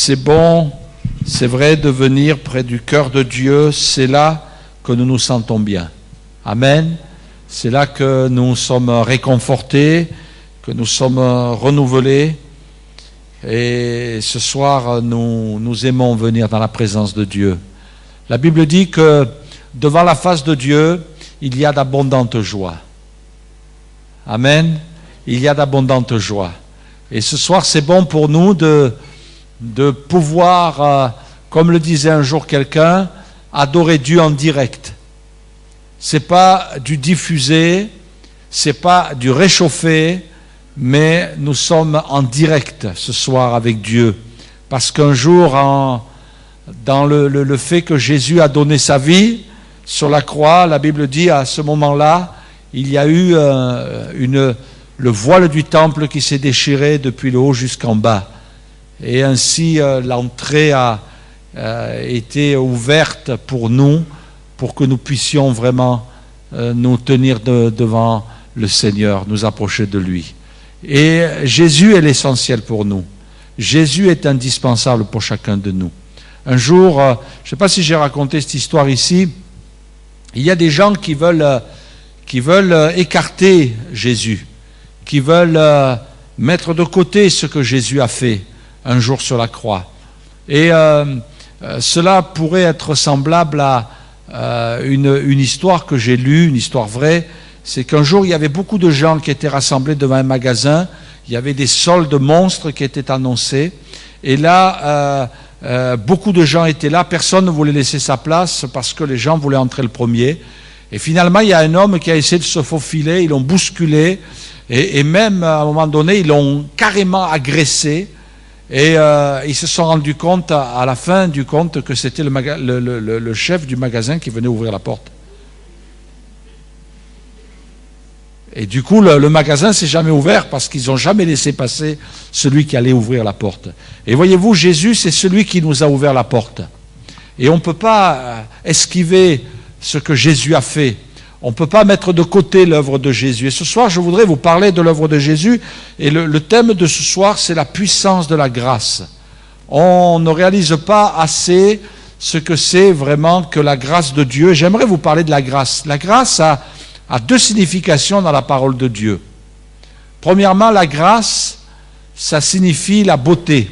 c'est bon, c'est vrai de venir près du cœur de Dieu, c'est là que nous nous sentons bien. Amen. C'est là que nous sommes réconfortés, que nous sommes renouvelés. Et ce soir, nous aimons venir dans la présence de Dieu. La Bible dit que devant la face de Dieu, il y a d'abondantes joies. Amen. Il y a d'abondantes joies. Et ce soir, c'est bon pour nous de pouvoir, comme le disait un jour quelqu'un, adorer Dieu en direct. C'est pas du diffusé, c'est pas du réchauffé, mais nous sommes en direct ce soir avec Dieu. Parce qu'un jour, dans le fait que Jésus a donné sa vie sur la croix, la Bible dit à ce moment-là, il y a eu le voile du temple qui s'est déchiré depuis le haut jusqu'en bas. Et ainsi, l'entrée a été ouverte pour nous, pour que nous puissions vraiment nous tenir devant le Seigneur, nous approcher de lui. Et Jésus est l'essentiel pour nous. Jésus est indispensable pour chacun de nous. Un jour, je ne sais pas si j'ai raconté cette histoire ici, il y a des gens qui veulent écarter Jésus, qui veulent mettre de côté ce que Jésus a fait un jour sur la croix. Et cela pourrait être semblable à une histoire que j'ai lue, une histoire vraie. C'est qu'un jour, il y avait beaucoup de gens qui étaient rassemblés devant un magasin. Il y avait des soldes monstres qui étaient annoncés. Et là, beaucoup de gens étaient là. Personne ne voulait laisser sa place parce que les gens voulaient entrer le premier. Et finalement, il y a un homme qui a essayé de se faufiler. Ils l'ont bousculé. Et même, à un moment donné, ils l'ont carrément agressé. Et ils se sont rendus compte, à la fin du compte, que c'était le chef du magasin qui venait ouvrir la porte. Et du coup, le magasin s'est jamais ouvert parce qu'ils n'ont jamais laissé passer celui qui allait ouvrir la porte. Et voyez-vous, Jésus, c'est celui qui nous a ouvert la porte. Et on ne peut pas esquiver ce que Jésus a fait. On ne peut pas mettre de côté l'œuvre de Jésus. Et ce soir, je voudrais vous parler de l'œuvre de Jésus. Et le thème de ce soir, c'est la puissance de la grâce. On ne réalise pas assez ce que c'est vraiment que la grâce de Dieu. J'aimerais vous parler de la grâce. La grâce a deux significations dans la parole de Dieu. Premièrement, la grâce, ça signifie la beauté.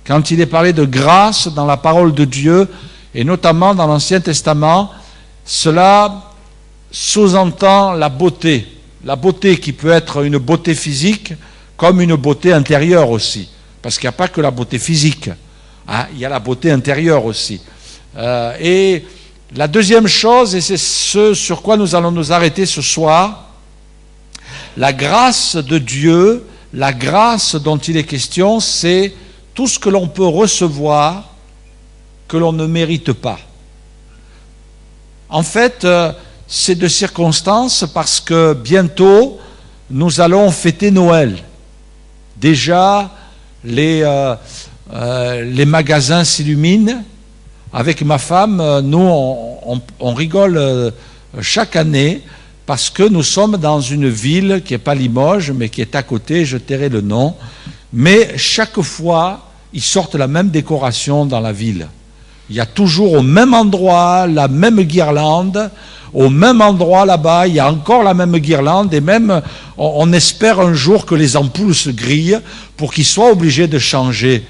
Quand il est parlé de grâce dans la parole de Dieu, et notamment dans l'Ancien Testament, cela sous-entend la beauté qui peut être une beauté physique comme une beauté intérieure aussi, parce qu'il n'y a pas que la beauté physique, il y a la beauté intérieure aussi. Et la deuxième chose, et c'est ce sur quoi nous allons nous arrêter ce soir, la grâce de Dieu, la grâce dont il est question, c'est tout ce que l'on peut recevoir que l'on ne mérite pas. En fait, c'est de circonstance parce que bientôt, nous allons fêter Noël. Déjà, les magasins s'illuminent. Avec ma femme, nous, on rigole chaque année parce que nous sommes dans une ville qui n'est pas Limoges, mais qui est à côté, je tairai le nom. Mais chaque fois, ils sortent la même décoration dans la ville. Il y a toujours au même endroit la même guirlande. Au même endroit là-bas, il y a encore la même guirlande et même on espère un jour que les ampoules se grillent pour qu'ils soient obligés de changer.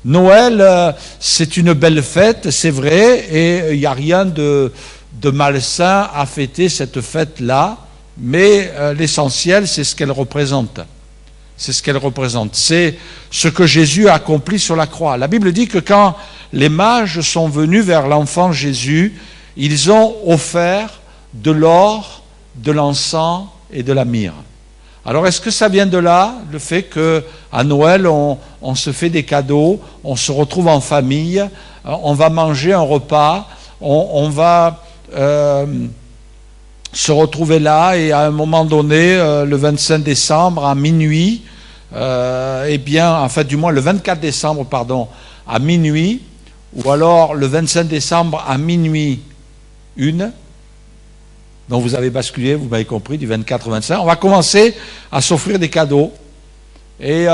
Noël, c'est une belle fête, c'est vrai, et il n'y a rien de malsain à fêter cette fête-là, mais l'essentiel, c'est ce qu'elle représente. C'est ce qu'elle représente. C'est ce que Jésus a accompli sur la croix. La Bible dit que quand les mages sont venus vers l'enfant Jésus, ils ont offert de l'or, de l'encens et de la myrrhe. Alors est-ce que ça vient de là, le fait qu'à Noël, on se fait des cadeaux, on se retrouve en famille, on va manger un repas, on va se retrouver là et à un moment donné, le 25 décembre à minuit, le 24 décembre, à minuit, ou alors le 25 décembre à minuit, donc vous avez basculé, vous m'avez compris, du 24 au 25. On va commencer à s'offrir des cadeaux. Et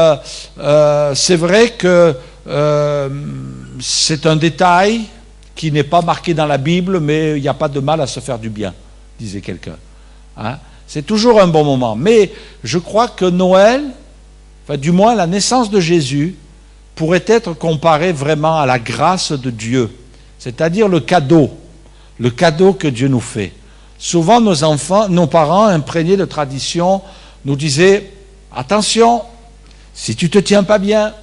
c'est vrai que c'est un détail qui n'est pas marqué dans la Bible, mais il n'y a pas de mal à se faire du bien, disait quelqu'un. Hein? C'est toujours un bon moment. Mais je crois que Noël, enfin du moins la naissance de Jésus, pourrait être comparée vraiment à la grâce de Dieu, c'est-à-dire le cadeau que Dieu nous fait. Souvent nos parents imprégnés de tradition nous disaient « Attention, si tu ne te tiens pas bien,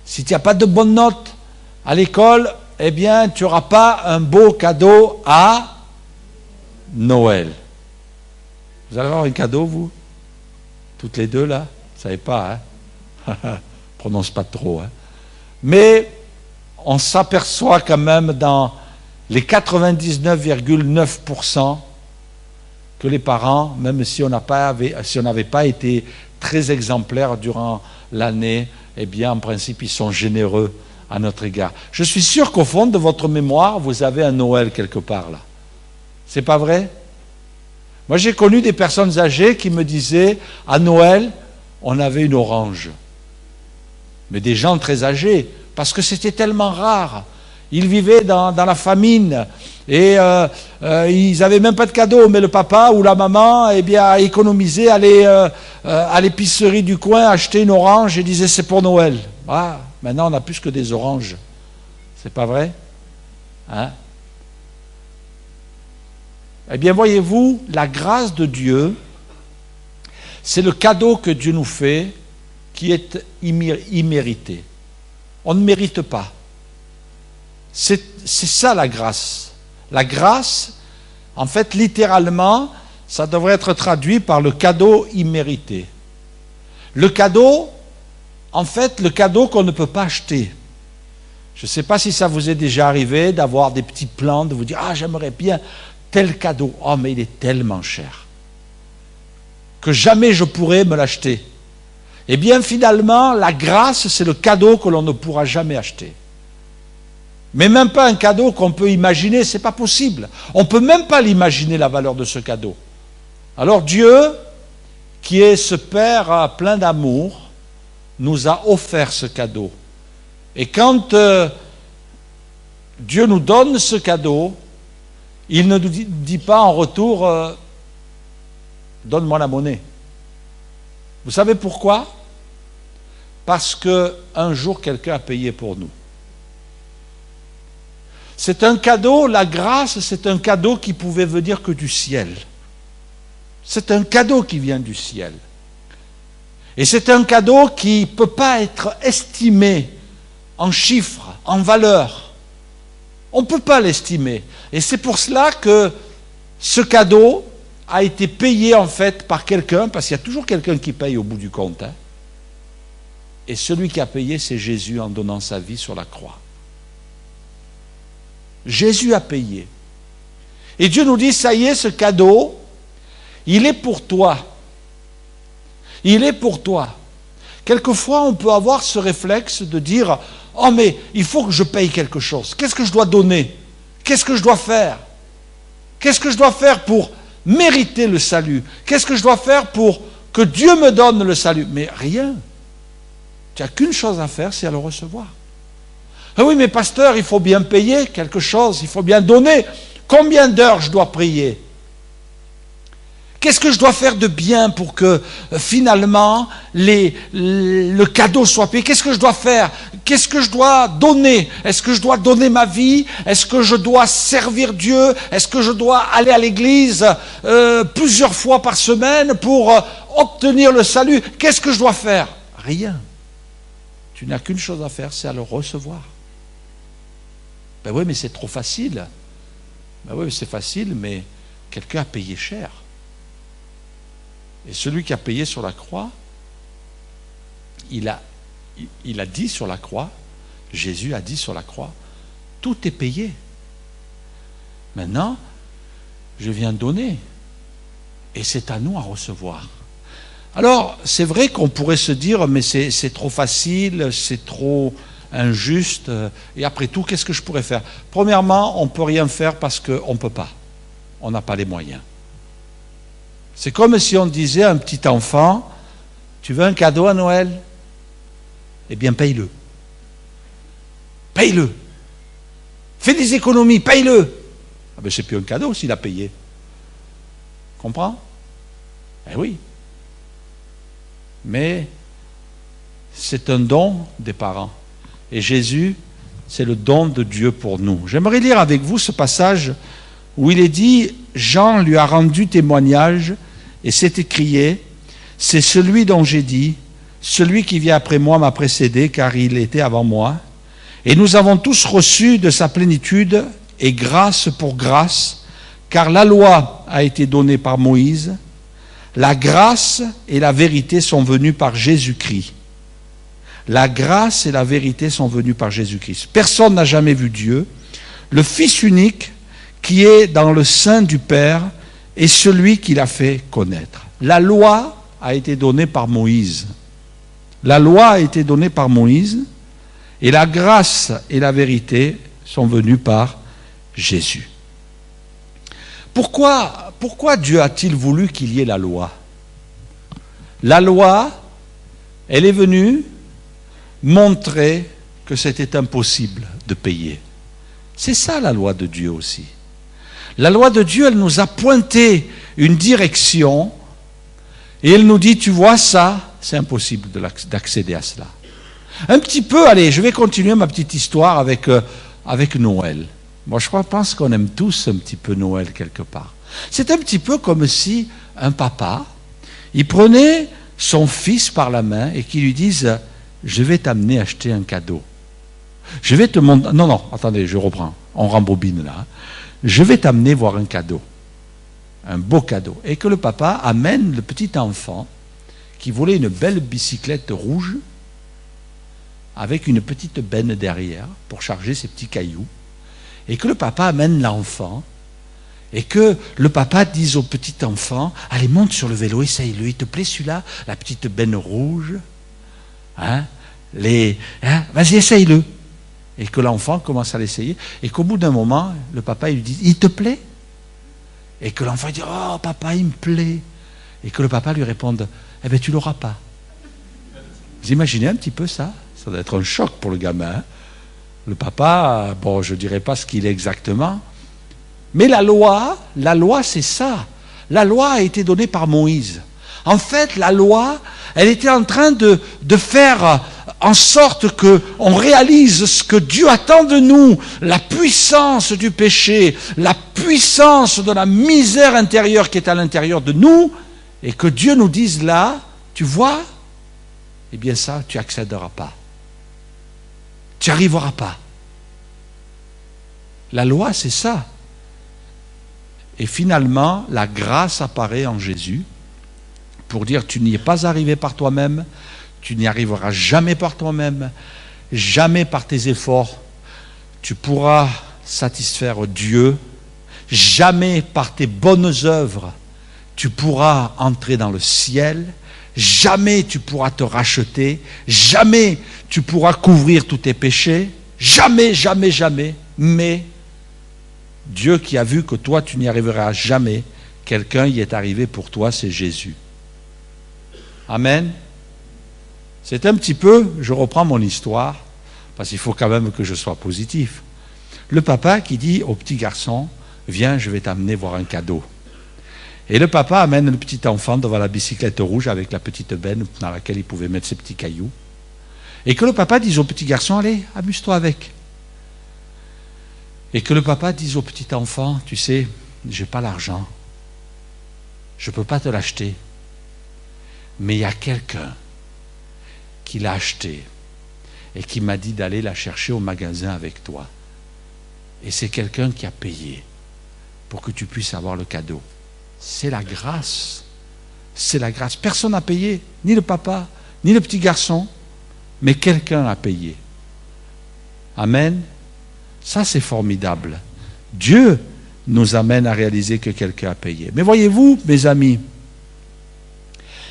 si tu n'as pas de bonnes notes à l'école, eh bien tu n'auras pas un beau cadeau à Noël. » Vous allez avoir un cadeau, vous? Toutes les deux, là? Vous ne savez pas, hein? Prononce pas trop, hein? Mais on s'aperçoit quand même dans les 99,9% que les parents, même si on n'avait pas été très exemplaires durant l'année, eh bien, en principe, ils sont généreux à notre égard. Je suis sûr qu'au fond de votre mémoire, vous avez un Noël quelque part, là. C'est pas vrai? Moi, j'ai connu des personnes âgées qui me disaient, à Noël, on avait une orange. Mais des gens très âgés, parce que c'était tellement rare. Ils vivaient dans la famine et ils n'avaient même pas de cadeau, mais le papa ou la maman eh bien, a économisé, allait à l'épicerie du coin acheter une orange et disait c'est pour Noël. Ah, maintenant on n'a plus que des oranges. C'est pas vrai? Hein? Eh bien voyez-vous, la grâce de Dieu, c'est le cadeau que Dieu nous fait qui est immérité. On ne mérite pas. C'est ça la grâce. La grâce, en fait, littéralement, ça devrait être traduit par le cadeau immérité. Le cadeau, en fait, le cadeau qu'on ne peut pas acheter. Je ne sais pas si ça vous est déjà arrivé d'avoir des petits plans, de vous dire « Ah, j'aimerais bien tel cadeau. Oh, mais il est tellement cher que jamais je pourrais me l'acheter. » Eh bien, finalement, la grâce, c'est le cadeau que l'on ne pourra jamais acheter. Mais même pas un cadeau qu'on peut imaginer, c'est pas possible. On ne peut même pas l'imaginer, la valeur de ce cadeau. Alors Dieu, qui est ce Père plein d'amour, nous a offert ce cadeau. Et quand Dieu nous donne ce cadeau, il ne nous dit pas en retour donne-moi la monnaie. Vous savez pourquoi? Parce qu'un jour, quelqu'un a payé pour nous. C'est un cadeau, la grâce, c'est un cadeau qui pouvait venir que du ciel. C'est un cadeau qui vient du ciel. Et c'est un cadeau qui ne peut pas être estimé en chiffres, en valeur. On ne peut pas l'estimer. Et c'est pour cela que ce cadeau a été payé en fait par quelqu'un, parce qu'il y a toujours quelqu'un qui paye au bout du compte. Hein. Et celui qui a payé, c'est Jésus en donnant sa vie sur la croix. Jésus a payé. Et Dieu nous dit, ça y est, ce cadeau, il est pour toi. Il est pour toi. Quelquefois, on peut avoir ce réflexe de dire, oh mais il faut que je paye quelque chose. Qu'est-ce que je dois donner? Qu'est-ce que je dois faire? Qu'est-ce que je dois faire pour mériter le salut? Qu'est-ce que je dois faire pour que Dieu me donne le salut? Mais rien. Tu n'as qu'une chose à faire, c'est à le recevoir. Ah oui, mais pasteur, il faut bien payer quelque chose, il faut bien donner. Combien d'heures je dois prier? Qu'est-ce que je dois faire de bien pour que finalement le cadeau soit payé? Qu'est-ce que je dois faire? Qu'est-ce que je dois donner? Est-ce que je dois donner ma vie? Est-ce que je dois servir Dieu? Est-ce que je dois aller à l'église plusieurs fois par semaine pour obtenir le salut? Qu'est-ce que je dois faire? Rien. Tu n'as qu'une chose à faire, c'est à le recevoir. Ben oui, mais c'est trop facile. Ben oui, c'est facile, mais quelqu'un a payé cher. Et celui qui a payé sur la croix, il a dit sur la croix, Jésus a dit sur la croix, tout est payé. Maintenant, je viens donner. Et c'est à nous à recevoir. Alors, c'est vrai qu'on pourrait se dire, mais c'est trop facile, c'est trop injuste, et après tout, qu'est-ce que je pourrais faire? Premièrement, on ne peut rien faire parce qu'on ne peut pas. On n'a pas les moyens. C'est comme si on disait à un petit enfant, tu veux un cadeau à Noël? Eh bien, paye-le. paye-le. Fais des économies, paye-le. Ah ben c'est plus un cadeau s'il a payé. Comprends? Eh oui. Mais c'est un don des parents. Et Jésus, c'est le don de Dieu pour nous. J'aimerais lire avec vous ce passage où il est dit, Jean lui a rendu témoignage et s'est écrié, c'est celui dont j'ai dit, celui qui vient après moi m'a précédé car il était avant moi. Et nous avons tous reçu de sa plénitude et grâce pour grâce, car la loi a été donnée par Moïse, la grâce et la vérité sont venues par Jésus-Christ. La grâce et la vérité sont venues par Jésus-Christ. Personne n'a jamais vu Dieu. Le Fils unique qui est dans le sein du Père est celui qui l'a fait connaître. La loi a été donnée par Moïse. La loi a été donnée par Moïse et la grâce et la vérité sont venues par Jésus. Pourquoi Dieu a-t-il voulu qu'il y ait la loi? La loi, elle est venue montrer que c'était impossible de payer. C'est ça la loi de Dieu aussi. La loi de Dieu, elle nous a pointé une direction et elle nous dit, tu vois ça, c'est impossible d'accéder à cela. Un petit peu, allez, je vais continuer ma petite histoire avec Noël. Moi, je pense qu'on aime tous un petit peu Noël quelque part. C'est un petit peu comme si un papa, il prenait son fils par la main et qu'il lui dise, je vais t'amener acheter un cadeau. Je vais te montrer... Non, attendez, je reprends. On rembobine là. Je vais t'amener voir un cadeau. Un beau cadeau. Et que le papa amène le petit enfant qui volait une belle bicyclette rouge avec une petite benne derrière pour charger ses petits cailloux. Et que le papa amène l'enfant et que le papa dise au petit enfant, allez, monte sur le vélo, essaye-le, il te plaît celui-là, la petite benne rouge, vas-y, essaye-le. Et que l'enfant commence à l'essayer, et qu'au bout d'un moment, le papa il lui dit, il te plaît? Et que l'enfant dit, oh papa, il me plaît. Et que le papa lui réponde, eh bien tu l'auras pas. Vous imaginez un petit peu ça? Ça doit être un choc pour le gamin. Le papa, bon, je ne dirais pas ce qu'il est exactement, mais la loi c'est ça. La loi a été donnée par Moïse. En fait, la loi, elle était en train de faire en sorte qu'on réalise ce que Dieu attend de nous, la puissance du péché, la puissance de la misère intérieure qui est à l'intérieur de nous, et que Dieu nous dise là, tu vois, eh bien ça, tu accéderas pas. Tu n'y arriveras pas. La loi, c'est ça. Et finalement, la grâce apparaît en Jésus pour dire, tu n'y es pas arrivé par toi-même, tu n'y arriveras jamais par toi-même, jamais par tes efforts, tu pourras satisfaire Dieu, jamais par tes bonnes œuvres, tu pourras entrer dans le ciel, jamais tu pourras te racheter, jamais tu pourras couvrir tous tes péchés, jamais, jamais, jamais, mais Dieu qui a vu que toi tu n'y arriveras jamais, quelqu'un y est arrivé pour toi, c'est Jésus. Amen. C'est un petit peu, je reprends mon histoire, parce qu'il faut quand même que je sois positif. Le papa qui dit au petit garçon, viens, je vais t'amener voir un cadeau. Et le papa amène le petit enfant devant la bicyclette rouge avec la petite benne dans laquelle il pouvait mettre ses petits cailloux. Et que le papa dise au petit garçon, allez, amuse-toi avec. Et que le papa dise au petit enfant, tu sais, j'ai pas l'argent, je peux pas te l'acheter, mais il y a quelqu'un qui l'a acheté et qui m'a dit d'aller la chercher au magasin avec toi. Et c'est quelqu'un qui a payé pour que tu puisses avoir le cadeau. C'est la grâce. C'est la grâce. Personne n'a payé, ni le papa, ni le petit garçon, mais quelqu'un a payé. Amen. Ça, c'est formidable. Dieu nous amène à réaliser que quelqu'un a payé. Mais voyez-vous, mes amis,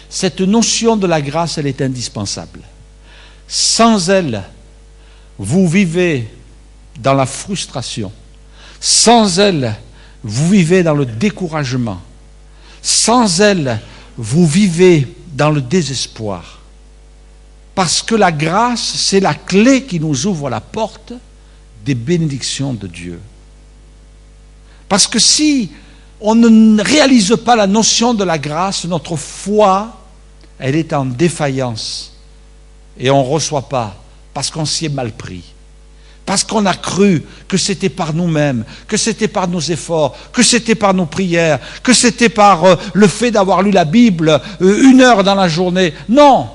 cette notion de la grâce, elle est indispensable. Sans elle, vous vivez dans la frustration. Sans elle, vous vivez dans le découragement. Sans elle, vous vivez dans le désespoir. Parce que la grâce, c'est la clé qui nous ouvre la porte des bénédictions de Dieu. Parce que si on ne réalise pas la notion de la grâce, notre foi, elle est en défaillance. Et on ne reçoit pas parce qu'on s'y est mal pris. Parce qu'on a cru que c'était par nous-mêmes, que c'était par nos efforts, que c'était par nos prières, que c'était par le fait d'avoir lu la Bible 1 heure dans la journée. Non!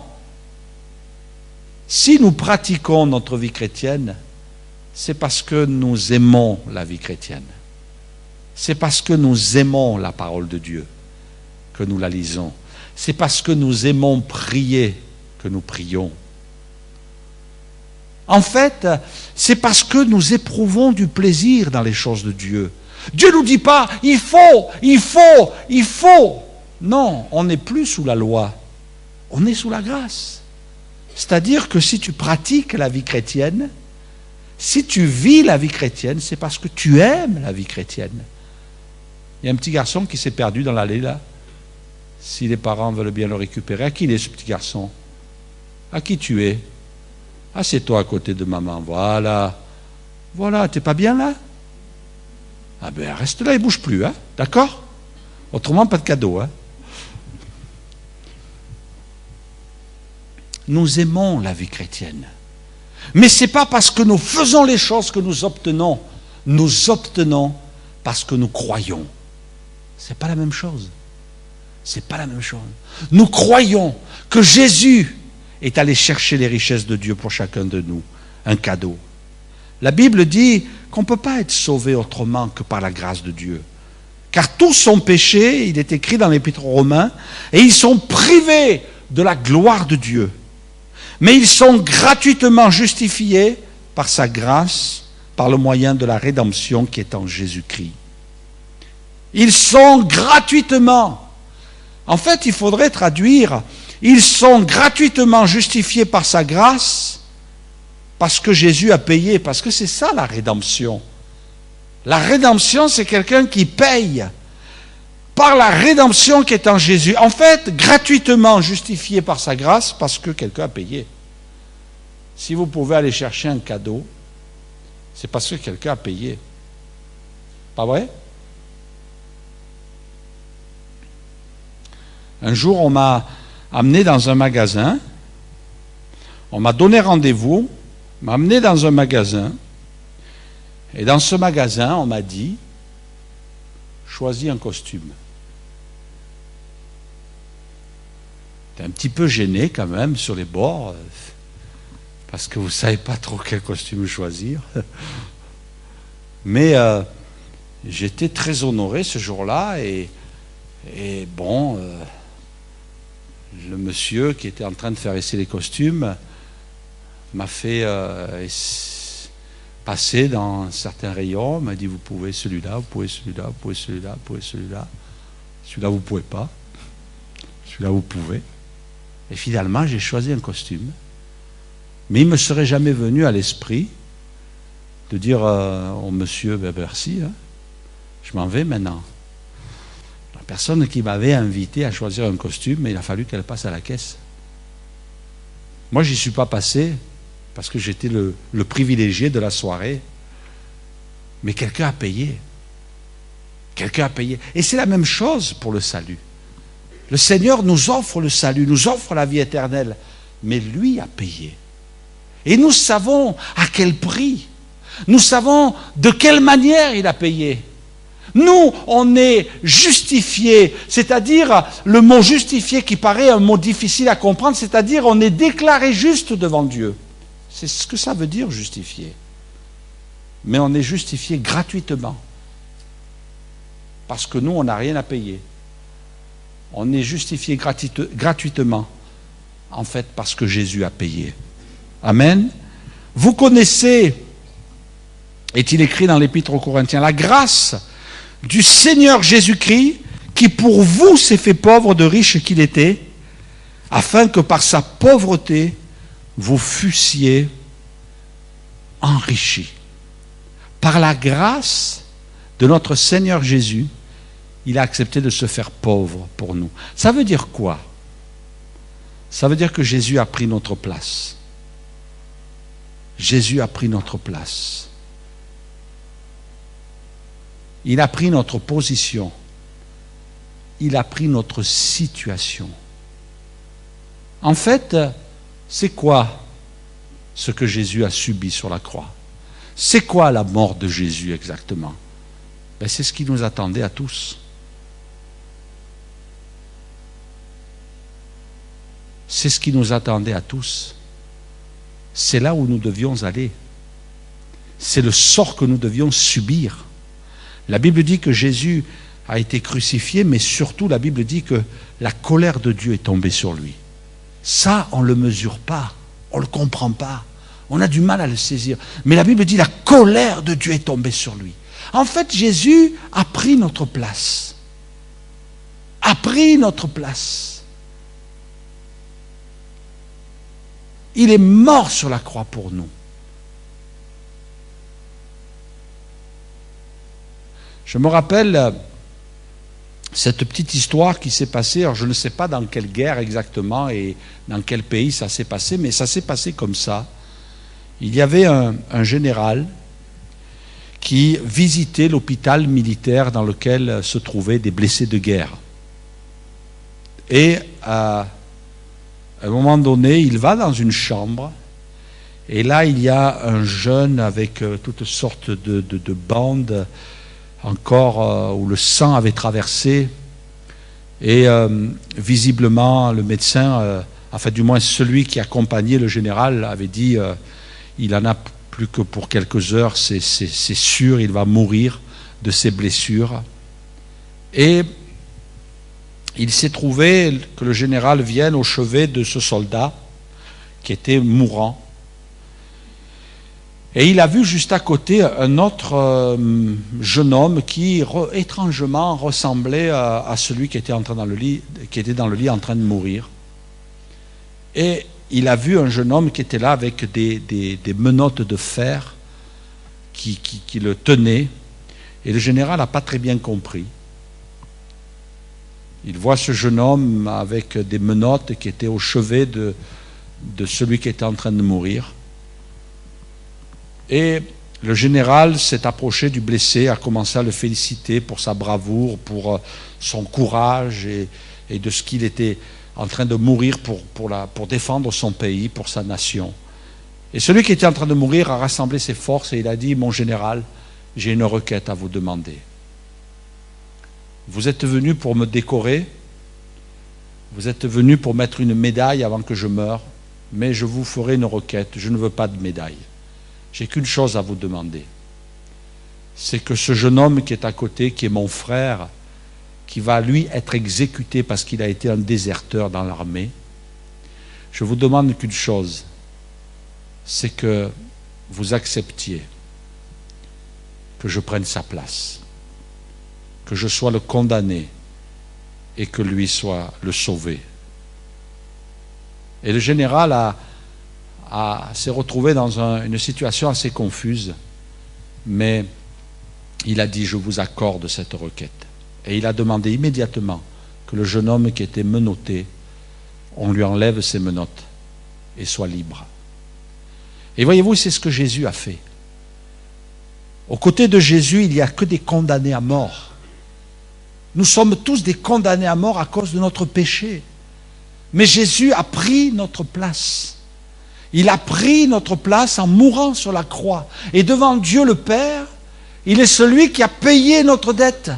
Si nous pratiquons notre vie chrétienne, c'est parce que nous aimons la vie chrétienne. C'est parce que nous aimons la parole de Dieu que nous la lisons. C'est parce que nous aimons prier que nous prions. En fait, c'est parce que nous éprouvons du plaisir dans les choses de Dieu. Dieu ne nous dit pas, il faut. Non, on n'est plus sous la loi. On est sous la grâce. C'est-à-dire que si tu pratiques la vie chrétienne, si tu vis la vie chrétienne, c'est parce que tu aimes la vie chrétienne. Il y a un petit garçon qui s'est perdu dans l'allée là. Si les parents veulent bien le récupérer, à qui il est ce petit garçon? À qui tu es? Assieds-toi à côté de maman. Voilà. Voilà, t'es pas bien là? Ah ben reste là et bouge plus, hein? D'accord? Autrement, pas de cadeau, hein? Nous aimons la vie chrétienne. Mais ce n'est pas parce que nous faisons les choses que nous obtenons. Nous obtenons parce que nous croyons. Ce n'est pas la même chose. C'est pas la même chose. Nous croyons que Jésus est allé chercher les richesses de Dieu pour chacun de nous. Un cadeau. La Bible dit qu'on ne peut pas être sauvé autrement que par la grâce de Dieu. Car tous sont péchés, il est écrit dans l'Épître aux Romains, et ils sont privés de la gloire de Dieu. Mais ils sont gratuitement justifiés par sa grâce, par le moyen de la rédemption qui est en Jésus-Christ. Ils sont gratuitement. En fait, il faudrait traduire, ils sont gratuitement justifiés par sa grâce, parce que Jésus a payé, parce que c'est ça la rédemption. La rédemption, c'est quelqu'un qui paye par la rédemption qui est en Jésus. En fait, gratuitement justifié par sa grâce parce que quelqu'un a payé. Si vous pouvez aller chercher un cadeau, c'est parce que quelqu'un a payé. Pas vrai? Un jour, on m'a amené dans un magasin, on m'a donné rendez-vous, m'a amené dans un magasin, et dans ce magasin, on m'a dit, choisis un costume. J'étais un petit peu gêné quand même sur les bords, parce que vous ne savez pas trop quel costume choisir. Mais j'étais très honoré ce jour-là, et bon, le monsieur qui était en train de faire essayer les costumes m'a fait passer dans certains rayons, m'a dit vous pouvez celui-là, vous pouvez celui-là, vous pouvez celui-là, vous pouvez celui-là. Celui-là vous ne pouvez pas. Celui-là vous pouvez. Et finalement j'ai choisi un costume. Mais il ne me serait jamais venu à l'esprit de dire au monsieur ben merci, hein, je m'en vais maintenant. La personne qui m'avait invité à choisir un costume, il a fallu qu'elle passe à la caisse. Moi j'y suis pas passé parce que j'étais le privilégié de la soirée. Mais quelqu'un a payé. Quelqu'un a payé. Et c'est la même chose pour le salut. Le Seigneur nous offre le salut, nous offre la vie éternelle. Mais lui a payé. Et nous savons à quel prix. Nous savons de quelle manière il a payé. Nous, on est justifiés, c'est-à-dire le mot justifié qui paraît un mot difficile à comprendre, c'est-à-dire on est déclaré juste devant Dieu. C'est ce que ça veut dire justifié. Mais on est justifié gratuitement. Parce que nous, on n'a rien à payer. On est justifié gratuitement, en fait, parce que Jésus a payé. Amen. Vous connaissez, est-il écrit dans l'Épître aux Corinthiens, la grâce du Seigneur Jésus-Christ, qui pour vous s'est fait pauvre de riche qu'il était, afin que par sa pauvreté, vous fussiez enrichis. Par la grâce de notre Seigneur Jésus, il a accepté de se faire pauvre pour nous. Ça veut dire quoi? Ça veut dire que Jésus a pris notre place. Jésus a pris notre place. Il a pris notre position. Il a pris notre situation. En fait, c'est quoi ce que Jésus a subi sur la croix? C'est quoi la mort de Jésus exactement? C'est ce qui nous attendait à tous. C'est ce qui nous attendait à tous. C'est là où nous devions aller. C'est le sort que nous devions subir. La Bible dit que Jésus a été crucifié, mais surtout la Bible dit que la colère de Dieu est tombée sur lui. Ça, on ne le mesure pas, on ne le comprend pas, on a du mal à le saisir. Mais la Bible dit la colère de Dieu est tombée sur lui. En fait, Jésus a pris notre place. A pris notre place. Il est mort sur la croix pour nous. Je me rappelle cette petite histoire qui s'est passée, alors je ne sais pas dans quelle guerre exactement et dans quel pays ça s'est passé, mais ça s'est passé comme ça. Il y avait un général qui visitait l'hôpital militaire dans lequel se trouvaient des blessés de guerre. Et à un moment donné, il va dans une chambre, et là il y a un jeune avec toutes sortes de bandes, encore où le sang avait traversé, et visiblement le médecin, enfin du moins celui qui accompagnait le général, avait dit il en a plus que pour quelques heures, c'est sûr, il va mourir de ses blessures. Et il s'est trouvé que le général vienne au chevet de ce soldat qui était mourant. Et il a vu juste à côté un autre jeune homme qui étrangement ressemblait à celui qui était dans le lit en train de mourir. Et il a vu un jeune homme qui était là avec des menottes de fer qui le tenaient. Et le général n'a pas très bien compris. Il voit ce jeune homme avec des menottes qui étaient au chevet de celui qui était en train de mourir. Et le général s'est approché du blessé, a commencé à le féliciter pour sa bravoure, pour son courage et de ce qu'il était en train de mourir pour défendre son pays, pour sa nation. Et celui qui était en train de mourir a rassemblé ses forces et il a dit « Mon général, j'ai une requête à vous demander. Vous êtes venu pour me décorer, vous êtes venu pour mettre une médaille avant que je meure, mais je vous ferai une requête, je ne veux pas de médaille. J'ai qu'une chose à vous demander, c'est que ce jeune homme qui est à côté, qui est mon frère, qui va lui être exécuté parce qu'il a été un déserteur dans l'armée, je vous demande qu'une chose, c'est que vous acceptiez que je prenne sa place, que je sois le condamné et que lui soit le sauvé. Et le général s'est retrouvé dans une situation assez confuse, mais il a dit « Je vous accorde cette requête ». Et il a demandé immédiatement que le jeune homme qui était menotté, on lui enlève ses menottes et soit libre. Et voyez-vous, c'est ce que Jésus a fait. Aux côtés de Jésus, il n'y a que des condamnés à mort. Nous sommes tous des condamnés à mort à cause de notre péché. Mais Jésus a pris notre place. Il a pris notre place en mourant sur la croix. Et devant Dieu le Père, il est celui qui a payé notre dette.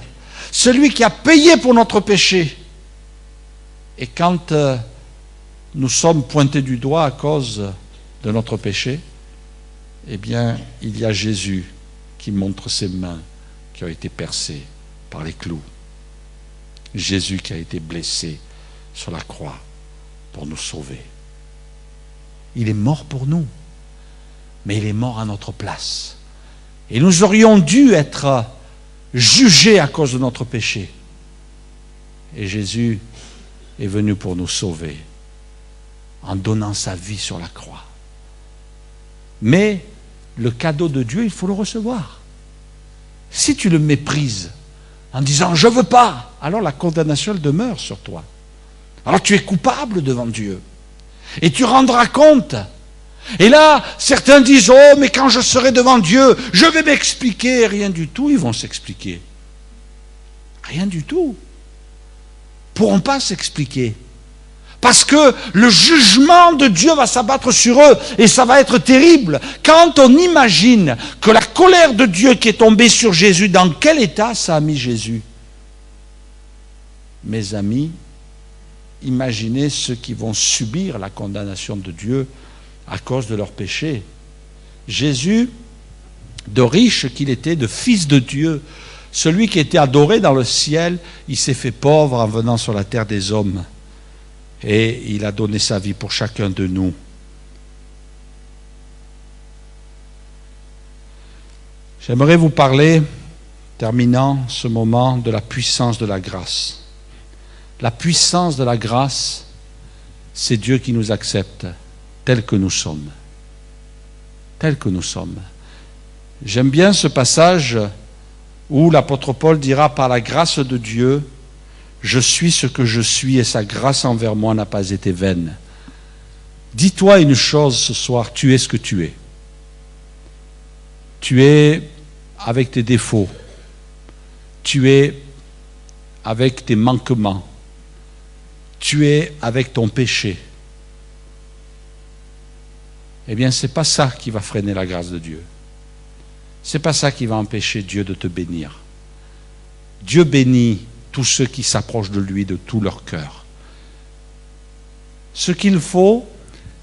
Celui qui a payé pour notre péché. Et quand nous sommes pointés du doigt à cause de notre péché, eh bien, il y a Jésus qui montre ses mains qui ont été percées par les clous. Jésus qui a été blessé sur la croix pour nous sauver. Il est mort pour nous, mais il est mort à notre place. Et nous aurions dû être jugés à cause de notre péché. Et Jésus est venu pour nous sauver en donnant sa vie sur la croix. Mais le cadeau de Dieu, il faut le recevoir. Si tu le méprises en disant « je ne veux pas », alors la condamnation elle demeure sur toi. Alors tu es coupable devant Dieu. Et tu rendras compte. Et là, certains disent « oh, mais quand je serai devant Dieu, je vais m'expliquer ». Rien du tout, ils vont s'expliquer. Rien du tout. Ils ne pourront pas s'expliquer. Parce que le jugement de Dieu va s'abattre sur eux et ça va être terrible. Quand on imagine que la colère de Dieu qui est tombée sur Jésus, dans quel état ça a mis Jésus? Mes amis, imaginez ceux qui vont subir la condamnation de Dieu à cause de leurs péchés. Jésus, de riche qu'il était, de fils de Dieu, celui qui était adoré dans le ciel, il s'est fait pauvre en venant sur la terre des hommes. Et il a donné sa vie pour chacun de nous. J'aimerais vous parler, terminant ce moment, de la puissance de la grâce. La puissance de la grâce, c'est Dieu qui nous accepte tels que nous sommes. Tels que nous sommes. J'aime bien ce passage où l'apôtre Paul dira « Par la grâce de Dieu, je suis ce que je suis et sa grâce envers moi n'a pas été vaine. » Dis-toi une chose ce soir, tu es ce que tu es. Tu es avec tes défauts. Tu es avec tes manquements. Tu es avec ton péché. Eh bien, ce n'est pas ça qui va freiner la grâce de Dieu. Ce n'est pas ça qui va empêcher Dieu de te bénir. Dieu bénit tous ceux qui s'approchent de lui de tout leur cœur. Ce qu'il faut,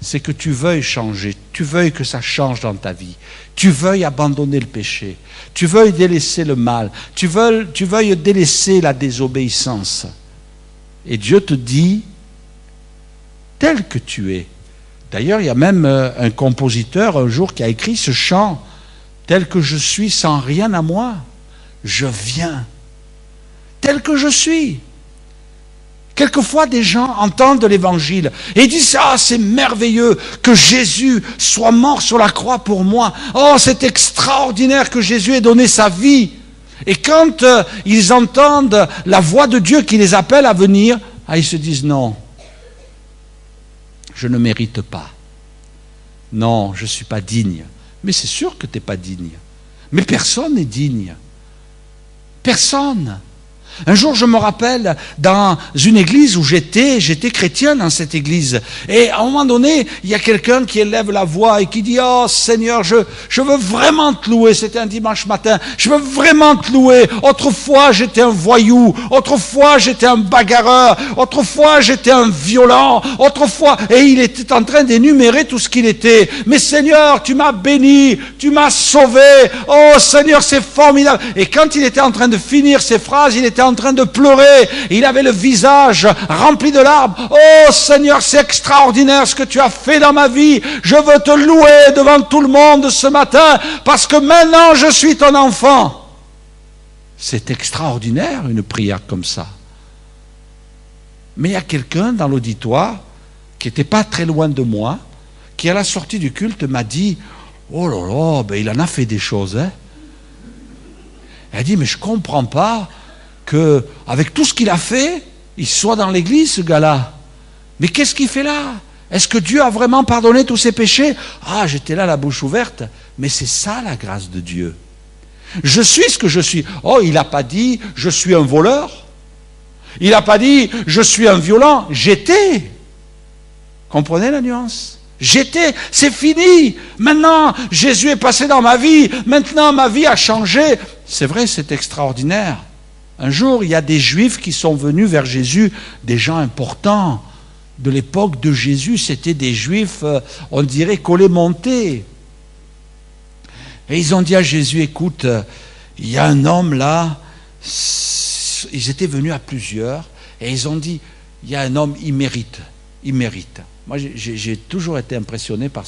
c'est que tu veuilles changer, tu veuilles que ça change dans ta vie, tu veuilles abandonner le péché, tu veuilles délaisser le mal, tu veuilles délaisser la désobéissance. Et Dieu te dit, tel que tu es. D'ailleurs, il y a même un compositeur un jour qui a écrit ce chant, tel que je suis sans rien à moi, je viens. Tel que je suis. Quelquefois, des gens entendent l'évangile et disent « Ah, c'est merveilleux que Jésus soit mort sur la croix pour moi. Oh, c'est extraordinaire que Jésus ait donné sa vie. » Et quand ils entendent la voix de Dieu qui les appelle à venir, ils se disent « Non, je ne mérite pas. Non, je ne suis pas digne. » Mais c'est sûr que tu n'es pas digne. Mais personne n'est digne. Personne. Un jour, je me rappelle, dans une église où j'étais chrétien dans cette église. Et à un moment donné, il y a quelqu'un qui élève la voix et qui dit « Oh Seigneur, je veux vraiment te louer. » C'était un dimanche matin. « Je veux vraiment te louer. Autrefois, j'étais un voyou. Autrefois, j'étais un bagarreur. Autrefois, j'étais un violent. Autrefois... » Et il était en train d'énumérer tout ce qu'il était. « Mais Seigneur, tu m'as béni. Tu m'as sauvé. Oh Seigneur, c'est formidable. » Et quand il était en train de finir ses phrases, il était en train de pleurer, il avait le visage rempli de larmes. « Oh Seigneur, c'est extraordinaire ce que tu as fait dans ma vie, je veux te louer devant tout le monde ce matin, parce que maintenant je suis ton enfant. » C'est extraordinaire une prière comme ça. Mais il y a quelqu'un dans l'auditoire, qui n'était pas très loin de moi, qui à la sortie du culte m'a dit « Oh là là, ben il en a fait des choses. Hein. » Elle a dit « Mais je ne comprends pas qu'avec tout ce qu'il a fait, il soit dans l'église, ce gars-là. Mais qu'est-ce qu'il fait là? Est-ce que Dieu a vraiment pardonné tous ses péchés? » Ah, j'étais là la bouche ouverte. Mais c'est ça la grâce de Dieu. Je suis ce que je suis. Oh, il n'a pas dit « je suis un voleur ». Il n'a pas dit « je suis un violent ». J'étais. Comprenez la nuance? J'étais, c'est fini. Maintenant, Jésus est passé dans ma vie. Maintenant, ma vie a changé. C'est vrai, c'est extraordinaire. Un jour, il y a des Juifs qui sont venus vers Jésus, des gens importants. De l'époque de Jésus, c'était des Juifs, on dirait, collés-montés. Et ils ont dit à Jésus, écoute, il y a un homme là, ils étaient venus à plusieurs, et ils ont dit, il y a un homme, il mérite. Moi, j'ai toujours été impressionné par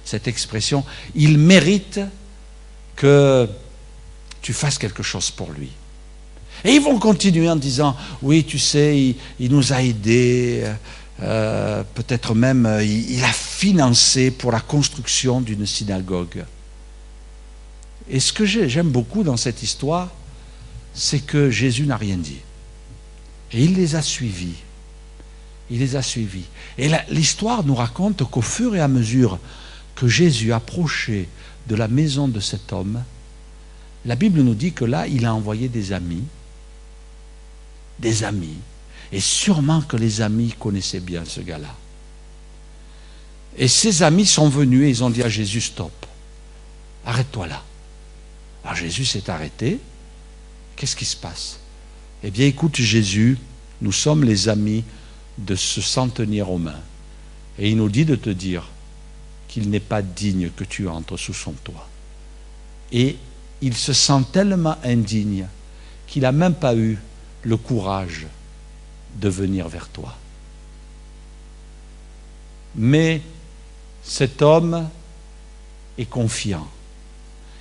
cette expression, il mérite que tu fasses quelque chose pour lui. Et ils vont continuer en disant, oui, tu sais, il nous a aidés, peut-être même, il a financé pour la construction d'une synagogue. Et ce que j'aime beaucoup dans cette histoire, c'est que Jésus n'a rien dit. Et il les a suivis. Il les a suivis. Et l'histoire nous raconte qu'au fur et à mesure que Jésus approchait de la maison de cet homme, la Bible nous dit que là, il a envoyé des amis des amis. Et sûrement que les amis connaissaient bien ce gars-là. Et ses amis sont venus et ils ont dit à Jésus, stop, arrête-toi là. Alors Jésus s'est arrêté. Qu'est-ce qui se passe? Eh bien, écoute Jésus, nous sommes les amis de ce centenier romain. Et il nous dit de te dire qu'il n'est pas digne que tu entres sous son toit. Et il se sent tellement indigne qu'il n'a même pas eu le courage de venir vers toi. Mais cet homme est confiant.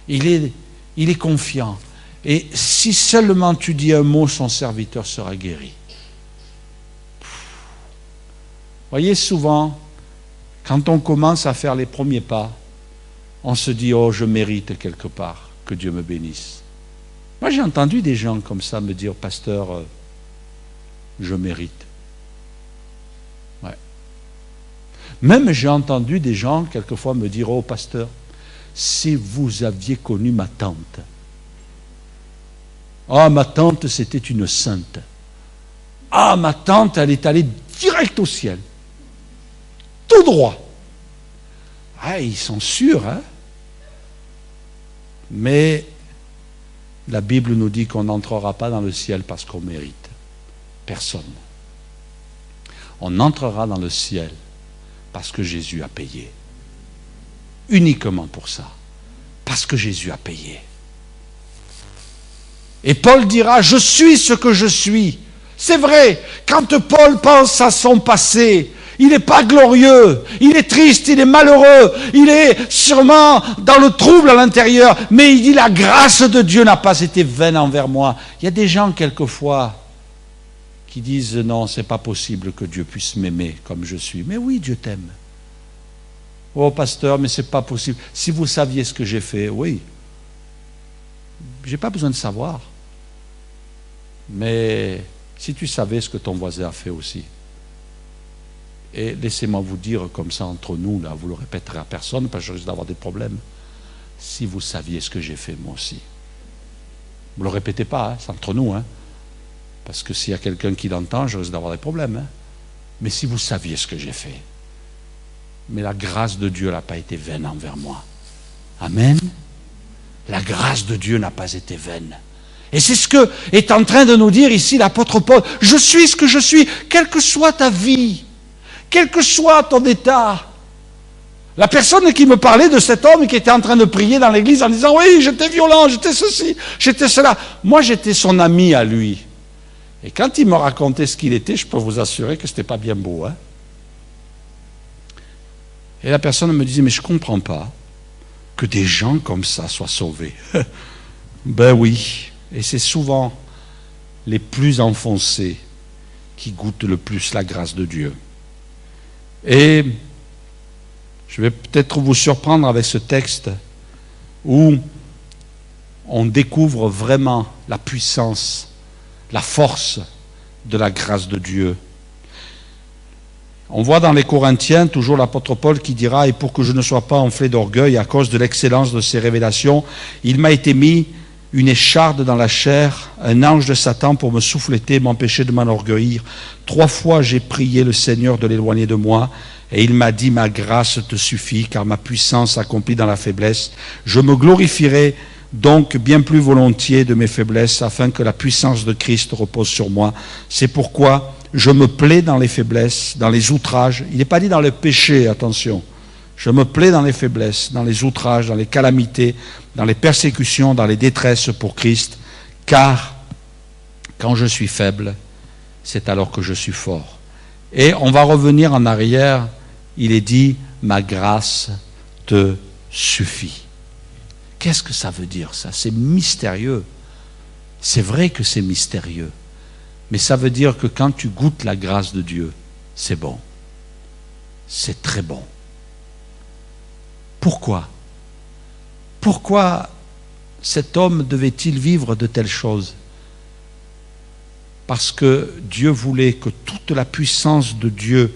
Il est confiant. Et si seulement tu dis un mot, son serviteur sera guéri. Voyez, souvent, quand on commence à faire les premiers pas, on se dit, oh, je mérite quelque part que Dieu me bénisse. Moi, j'ai entendu des gens comme ça me dire, pasteur, je mérite. Ouais. Même j'ai entendu des gens quelquefois me dire, oh, pasteur, si vous aviez connu ma tante. Ah, ma tante, c'était une sainte. Ah, ma tante, elle est allée direct au ciel. Tout droit. Ah, ils sont sûrs, hein? Mais la Bible nous dit qu'on n'entrera pas dans le ciel parce qu'on mérite. Personne. On entrera dans le ciel parce que Jésus a payé. Uniquement pour ça. Parce que Jésus a payé. Et Paul dira, je suis ce que je suis. C'est vrai, quand Paul pense à son passé, il n'est pas glorieux, il est triste, il est malheureux, il est sûrement dans le trouble à l'intérieur, mais il dit la grâce de Dieu n'a pas été vaine envers moi. Il y a des gens quelquefois qui disent non, c'est pas possible que Dieu puisse m'aimer comme je suis. Mais oui, Dieu t'aime. Oh pasteur, mais c'est pas possible. Si vous saviez ce que j'ai fait, oui. J'ai pas besoin de savoir. Mais si tu savais ce que ton voisin a fait aussi. Et laissez-moi vous dire comme ça entre nous, là, vous ne le répéterez à personne parce que je risque d'avoir des problèmes. Si vous saviez ce que j'ai fait moi aussi. Vous ne le répétez pas, hein, c'est entre nous. Hein, parce que s'il y a quelqu'un qui l'entend, je risque d'avoir des problèmes. Hein. Mais si vous saviez ce que j'ai fait. Mais la grâce de Dieu n'a pas été vaine envers moi. Amen. La grâce de Dieu n'a pas été vaine. Et c'est ce que est en train de nous dire ici l'apôtre Paul. Je suis ce que je suis, quelle que soit ta vie. Quel que soit ton état. La personne qui me parlait de cet homme qui était en train de prier dans l'église en disant « Oui, j'étais violent, j'étais ceci, j'étais cela. » Moi, j'étais son ami à lui. Et quand il me racontait ce qu'il était, je peux vous assurer que ce n'était pas bien beau. Hein. Et la personne me disait « Mais je ne comprends pas que des gens comme ça soient sauvés. » Ben oui. Et c'est souvent les plus enfoncés qui goûtent le plus la grâce de Dieu. Et je vais peut-être vous surprendre avec ce texte où on découvre vraiment la puissance, la force de la grâce de Dieu. On voit dans les Corinthiens toujours l'apôtre Paul qui dira « Et pour que je ne sois pas enflé d'orgueil à cause de l'excellence de ces révélations, il m'a été mis une écharde dans la chair, un ange de Satan pour me souffleter, m'empêcher de m'enorgueillir. 3 fois j'ai prié le Seigneur de l'éloigner de moi, et il m'a dit, ma grâce te suffit, car ma puissance s'accomplit dans la faiblesse. Je me glorifierai donc bien plus volontiers de mes faiblesses, afin que la puissance de Christ repose sur moi. C'est pourquoi je me plais dans les faiblesses, dans les outrages. Il n'est pas dit dans le péché, attention. Je me plais dans les faiblesses, dans les outrages, dans les calamités, dans les persécutions, dans les détresses pour Christ, car quand je suis faible, c'est alors que je suis fort. Et on va revenir en arrière, il est dit, ma grâce te suffit. Qu'est-ce que ça veut dire ça? C'est mystérieux. C'est vrai que c'est mystérieux. Mais ça veut dire que quand tu goûtes la grâce de Dieu, c'est bon. C'est très bon. Pourquoi? Pourquoi cet homme devait-il vivre de telles choses? Parce que Dieu voulait que toute la puissance de Dieu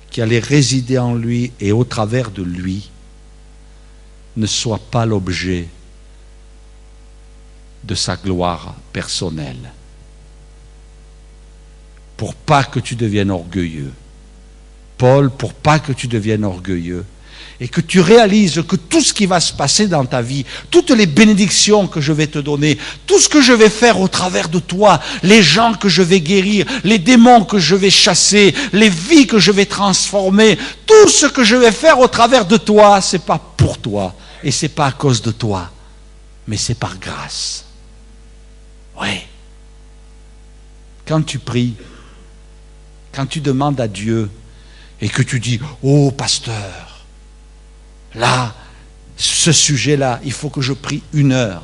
qui allait résider en lui et au travers de lui ne soit pas l'objet de sa gloire personnelle. pour pas que tu deviennes orgueilleux. Paul, pour pas que tu deviennes orgueilleux. Et que tu réalises que tout ce qui va se passer dans ta vie, toutes les bénédictions que je vais te donner, tout ce que je vais faire au travers de toi, les gens que je vais guérir, les démons que je vais chasser, les vies que je vais transformer, tout ce que je vais faire au travers de toi, c'est pas pour toi et c'est pas à cause de toi, mais c'est par grâce. Oui. Quand tu pries, quand tu demandes à Dieu et que tu dis « Oh, pasteur, là, ce sujet-là, il faut que je prie 1 heure.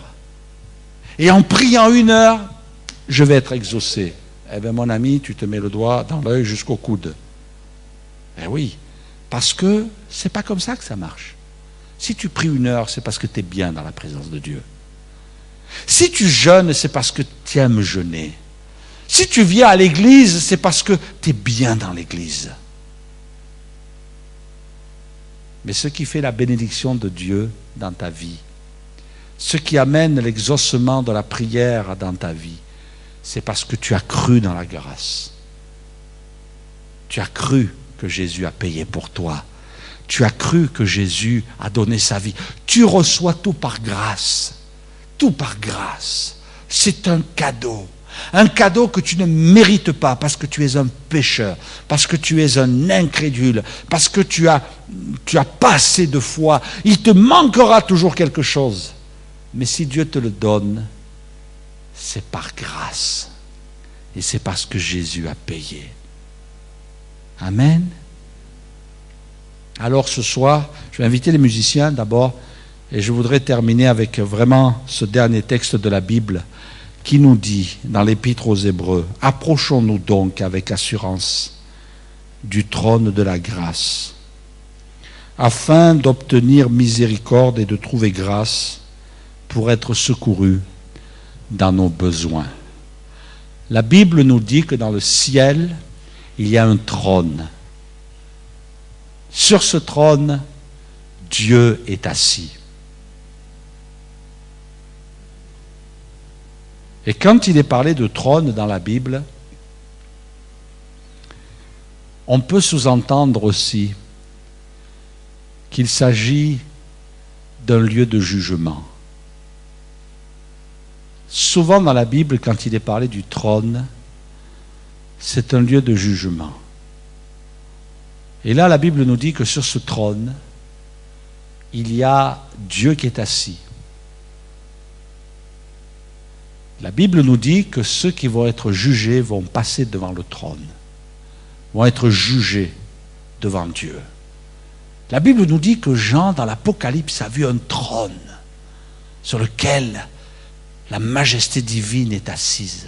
Et en priant 1 heure, je vais être exaucé. » Eh bien, mon ami, tu te mets le doigt dans l'œil jusqu'au coude. Eh oui, parce que c'est pas comme ça que ça marche. Si tu pries 1 heure, c'est parce que tu es bien dans la présence de Dieu. Si tu jeûnes, c'est parce que tu aimes jeûner. Si tu viens à l'église, c'est parce que tu es bien dans l'église. Mais ce qui fait la bénédiction de Dieu dans ta vie, ce qui amène l'exaucement de la prière dans ta vie, c'est parce que tu as cru dans la grâce. Tu as cru que Jésus a payé pour toi. Tu as cru que Jésus a donné sa vie. Tu reçois tout par grâce. Tout par grâce. C'est un cadeau. Un cadeau que tu ne mérites pas parce que tu es un pécheur, parce que tu es un incrédule, parce que tu as pas assez de foi. Il te manquera toujours quelque chose. Mais si Dieu te le donne, c'est par grâce. Et c'est parce que Jésus a payé. Amen. Alors ce soir, je vais inviter les musiciens d'abord, et je voudrais terminer avec vraiment ce dernier texte de la Bible qui nous dit dans l'Épître aux Hébreux, « Approchons-nous donc avec assurance du trône de la grâce, afin d'obtenir miséricorde et de trouver grâce pour être secourus dans nos besoins. » La Bible nous dit que dans le ciel, il y a un trône. Sur ce trône, Dieu est assis. Et quand il est parlé de trône dans la Bible, on peut sous-entendre aussi qu'il s'agit d'un lieu de jugement. Souvent dans la Bible, quand il est parlé du trône, c'est un lieu de jugement. Et là, la Bible nous dit que sur ce trône, il y a Dieu qui est assis. La Bible nous dit que ceux qui vont être jugés vont passer devant le trône, vont être jugés devant Dieu. La Bible nous dit que Jean, dans l'Apocalypse, a vu un trône sur lequel la majesté divine est assise.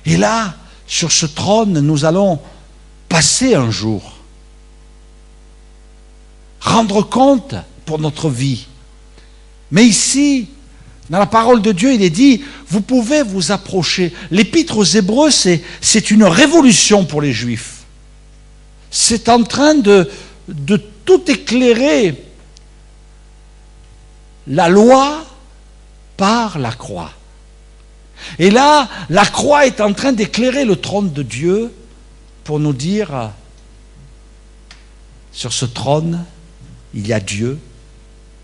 Et là, sur ce trône, nous allons passer un jour, rendre compte pour notre vie. Mais ici, dans la parole de Dieu, il est dit, vous pouvez vous approcher. L'Épître aux Hébreux, c'est une révolution pour les Juifs. C'est en train de tout éclairer la loi par la croix. Et là, la croix est en train d'éclairer le trône de Dieu pour nous dire, sur ce trône, il y a Dieu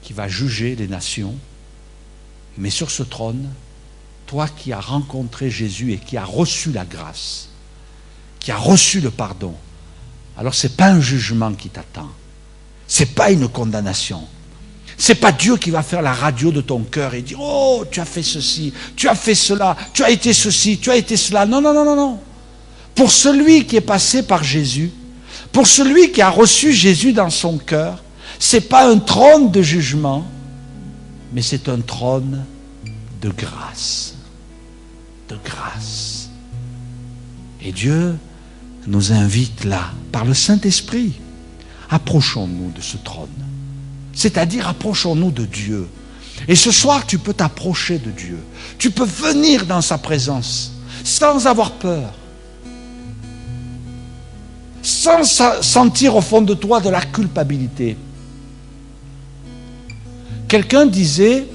qui va juger les nations. Mais sur ce trône, toi qui as rencontré Jésus et qui as reçu la grâce, qui as reçu le pardon, alors ce n'est pas un jugement qui t'attend. Ce n'est pas une condamnation. Ce n'est pas Dieu qui va faire la radio de ton cœur et dire « Oh, tu as fait ceci, tu as fait cela, tu as été ceci, tu as été cela. » Non, non, non, non, non. Pour celui qui est passé par Jésus, pour celui qui a reçu Jésus dans son cœur, ce n'est pas un trône de jugement, mais c'est un trône de grâce. De grâce. Et Dieu nous invite là, par le Saint-Esprit, approchons-nous de ce trône. C'est-à-dire, approchons-nous de Dieu. Et ce soir, tu peux t'approcher de Dieu. Tu peux venir dans sa présence, sans avoir peur. Sans sentir au fond de toi de la culpabilité. Quelqu'un disait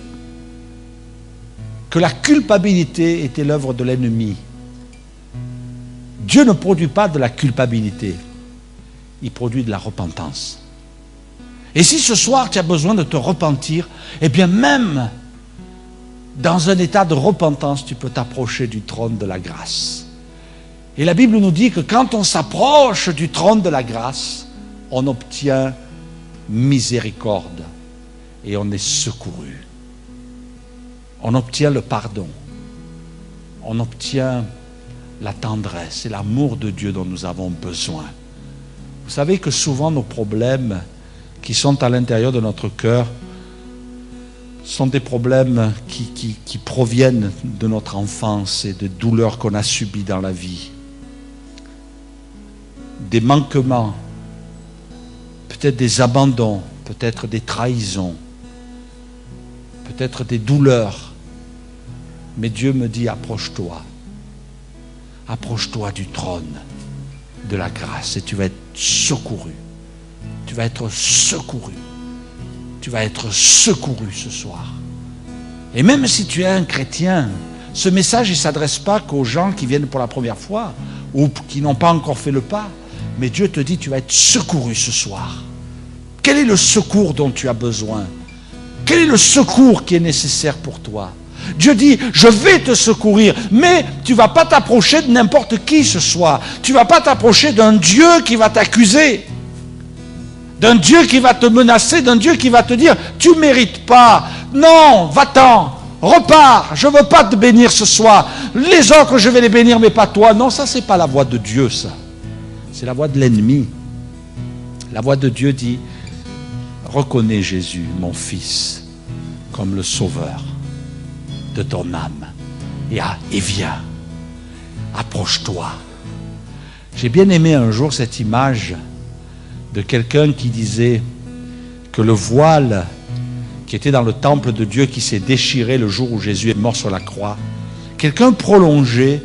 que la culpabilité était l'œuvre de l'ennemi. Dieu ne produit pas de la culpabilité. Il produit de la repentance. Et si ce soir tu as besoin de te repentir, eh bien même dans un état de repentance, tu peux t'approcher du trône de la grâce. Et la Bible nous dit que quand on s'approche du trône de la grâce, on obtient miséricorde et on est secouru. On obtient le pardon. On obtient la tendresse et l'amour de Dieu dont nous avons besoin. Vous savez que souvent nos problèmes qui sont à l'intérieur de notre cœur sont des problèmes qui proviennent de notre enfance et des douleurs qu'on a subies dans la vie. Des manquements, peut-être des abandons, peut-être des trahisons, peut-être des douleurs. Mais Dieu me dit, approche-toi. Approche-toi du trône de la grâce et tu vas être secouru. Tu vas être secouru. Tu vas être secouru ce soir. Et même si tu es un chrétien, ce message ne s'adresse pas qu'aux gens qui viennent pour la première fois ou qui n'ont pas encore fait le pas. Mais Dieu te dit, tu vas être secouru ce soir. Quel est le secours dont tu as besoin? Quel est le secours qui est nécessaire pour toi? Dieu dit, je vais te secourir, mais tu ne vas pas t'approcher de n'importe qui ce soir. Tu ne vas pas t'approcher d'un Dieu qui va t'accuser, d'un Dieu qui va te menacer, d'un Dieu qui va te dire, tu ne mérites pas. Non, va-t'en, repars, je ne veux pas te bénir ce soir. Les autres, je vais les bénir, mais pas toi. Non, ça, ce n'est pas la voix de Dieu, ça. C'est la voix de l'ennemi. La voix de Dieu dit, reconnais Jésus, mon fils, comme le sauveur de ton âme. Et viens, approche-toi. J'ai bien aimé un jour cette image de quelqu'un qui disait que le voile qui était dans le temple de Dieu, qui s'est déchiré le jour où Jésus est mort sur la croix, quelqu'un prolongeait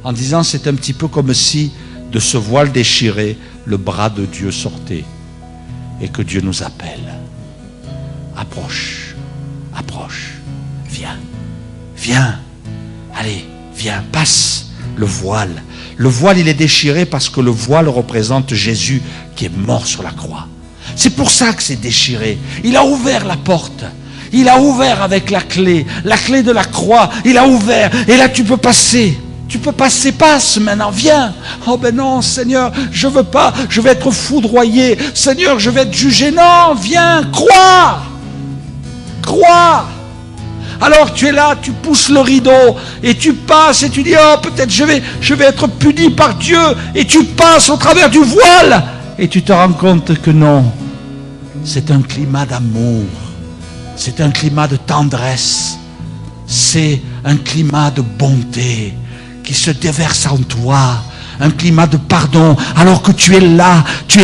en disant, c'est un petit peu comme si de ce voile déchiré, le bras de Dieu sortait et que Dieu nous appelle. Approche, approche, viens, viens, allez, viens, passe le voile. Le voile, il est déchiré parce que le voile représente Jésus qui est mort sur la croix. C'est pour ça que c'est déchiré. Il a ouvert la porte. Il a ouvert avec la clé de la croix. Il a ouvert et là tu peux passer. Tu peux passer, passe maintenant, viens. Oh ben non, Seigneur, je veux pas, je vais être foudroyé. Seigneur, je vais être jugé. Non, viens, crois. Crois. Alors tu es là, tu pousses le rideau et tu passes et tu dis, oh peut-être je vais être puni par Dieu. Et tu passes au travers du voile et tu te rends compte que non. C'est un climat d'amour. C'est un climat de tendresse. C'est un climat de bonté qui se déverse en toi, un climat de pardon, alors que tu es là, tu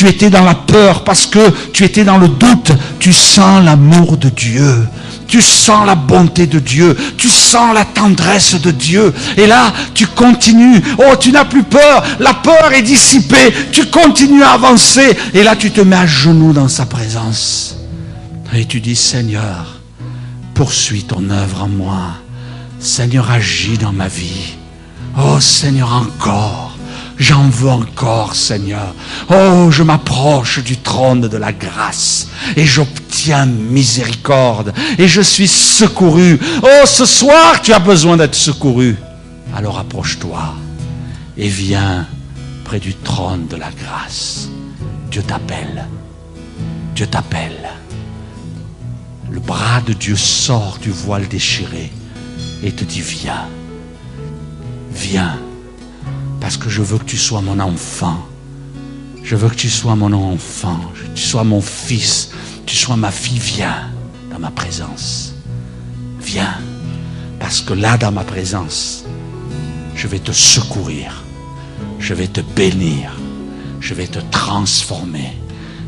étais dans la peur, parce que tu étais dans le doute, tu sens l'amour de Dieu, tu sens la bonté de Dieu, tu sens la tendresse de Dieu, et là, tu continues, oh, tu n'as plus peur, la peur est dissipée, tu continues à avancer, et là, tu te mets à genoux dans sa présence, et tu dis, Seigneur, poursuis ton œuvre en moi, Seigneur, agis dans ma vie. Oh Seigneur, encore. J'en veux encore, Seigneur. Oh, je m'approche du trône de la grâce et j'obtiens miséricorde et je suis secouru. Oh, ce soir, tu as besoin d'être secouru. Alors approche-toi et viens près du trône de la grâce. Dieu t'appelle. Dieu t'appelle. Le bras de Dieu sort du voile déchiré et te dit, viens, viens, parce que je veux que tu sois mon enfant. Je veux que tu sois mon enfant, que tu sois mon fils, que tu sois ma fille. Viens dans ma présence. Viens, parce que là, dans ma présence, je vais te secourir, je vais te bénir, je vais te transformer,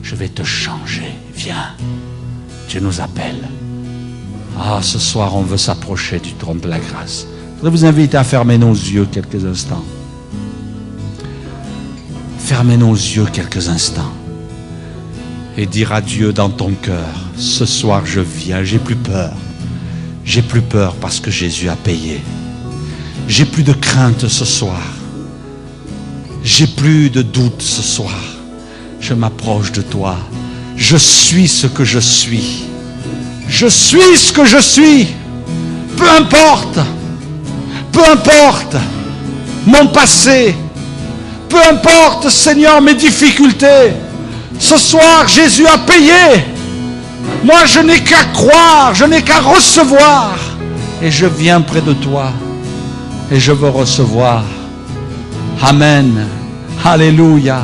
je vais te changer. Viens, Dieu nous appelle. Ah, ce soir, on veut s'approcher du trône de la grâce. Je voudrais vous inviter à fermer nos yeux quelques instants. Fermez nos yeux quelques instants. Et dire à Dieu dans ton cœur, ce soir, je viens, j'ai plus peur. J'ai plus peur parce que Jésus a payé. J'ai plus de crainte ce soir J'ai plus de doute ce soir. Je m'approche de toi. Je suis ce que je suis. Je suis ce que je suis. Peu importe mon passé, peu importe, Seigneur, mes difficultés. Ce soir, Jésus a payé. Moi, je n'ai qu'à croire, je n'ai qu'à recevoir. Et je viens près de toi et je veux recevoir. Amen. Alléluia.